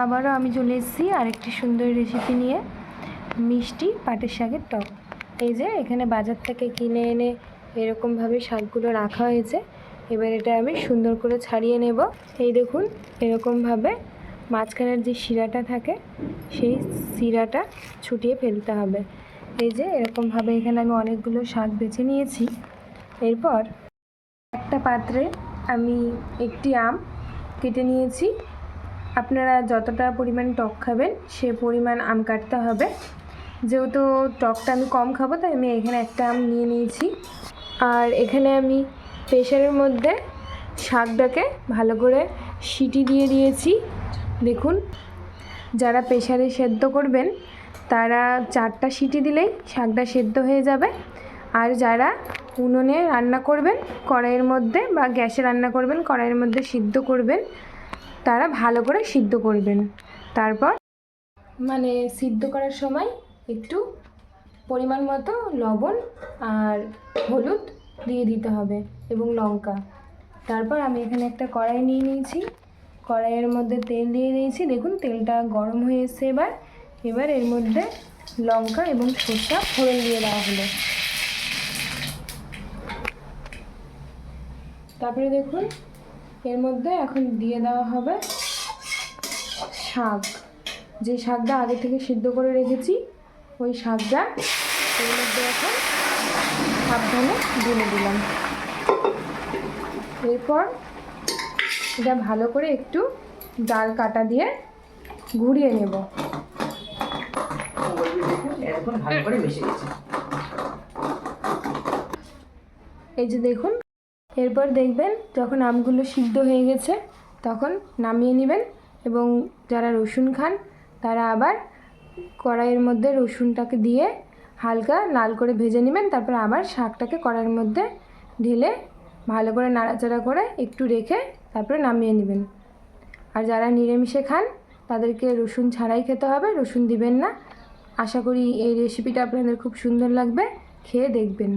আবারও আমি চলে এসেছি আরেকটি সুন্দর রেসিপি নিয়ে, মিষ্টি পাটের শাকের টক। এই যে এখানে বাজার থেকে কিনে এনে এরকমভাবে শাকগুলো রাখা হয়েছে। এবার এটা আমি সুন্দর করে ছাড়িয়ে নেব। এই দেখুন, এরকমভাবে মাঝখানের যে শিরাটা থাকে সেই শিরাটা ছুটিয়ে ফেলতে হবে। এই যে এরকমভাবে এখানে আমি অনেকগুলো শাক বেছে নিয়েছি। এরপর একটা পাত্রে আমি একটি আম কেটে নিয়েছি। আপনারা যতটা পরিমাণ টক খাবেন সে পরিমাণ আম কাটতে হবে। যেহেতু টকটা আমি কম খাবো তাই আমি এখানে একটা আম নিয়ে নিয়েছি। আর এখানে আমি প্রেসারের মধ্যে শাকটাকে ভালো করে সিটি দিয়ে দিয়েছি। দেখুন, যারা প্রেসারে সেদ্ধ করবেন তারা 4টা সিটি দিলেই শাকটা সেদ্ধ হয়ে যাবে। আর যারা উনুনে রান্না করবেন কড়াইয়ের মধ্যে, বা গ্যাসে রান্না করবেন কড়াইয়ের মধ্যে সিদ্ধ করবেন, তারা ভালো করে সিদ্ধ করবেন। তারপর সিদ্ধ করার সময় একটু পরিমাণ মতো লবণ আর হলুদ দিয়ে দিতে হবে এবং লঙ্কা। তারপর আমি এখানে একটা কড়াই নিয়ে নিয়েছি, কড়াইয়ের মধ্যে তেল দিয়ে দিয়েছি। দেখুন, তেলটা গরম হয়ে এসছে। এবার এর মধ্যে লঙ্কা এবং সরষা ফোড়ন দিয়ে দেওয়া হলো। তারপরে দেখুন, এর মধ্যে এখন দিয়ে দেওয়া হবে শাক। যে শাকটা আগে থেকে সিদ্ধ করে রেখেছি ওই শাকটা এর মধ্যে এখন সাবধানে ঢেলে দিলাম। এরপর এটা ভালো করে একটু ডাল কাটা দিয়ে ঘুরিয়ে নেব। এই যে দেখুন, এরপর দেখবেন যখন আমগুলো সিদ্ধ হয়ে গেছে তখন নামিয়ে নেবেন। এবং যারা রসুন খান তারা আবার কড়াইয়ের মধ্যে রসুনটাকে দিয়ে হালকা লাল করে ভেজে নেবেন। তারপর আবার শাকটাকে কড়াইয়ের মধ্যে ঢেলে ভালো করে নাড়াচাড়া করে একটু রেখে তারপরে নামিয়ে নেবেন। আর যারা নিরামিষে খান তাদেরকে রসুন ছাড়াই খেতে হবে, রসুন দিবেন না। আশা করি এই রেসিপিটা আপনাদের খুব সুন্দর লাগবে, খেয়ে দেখবেন।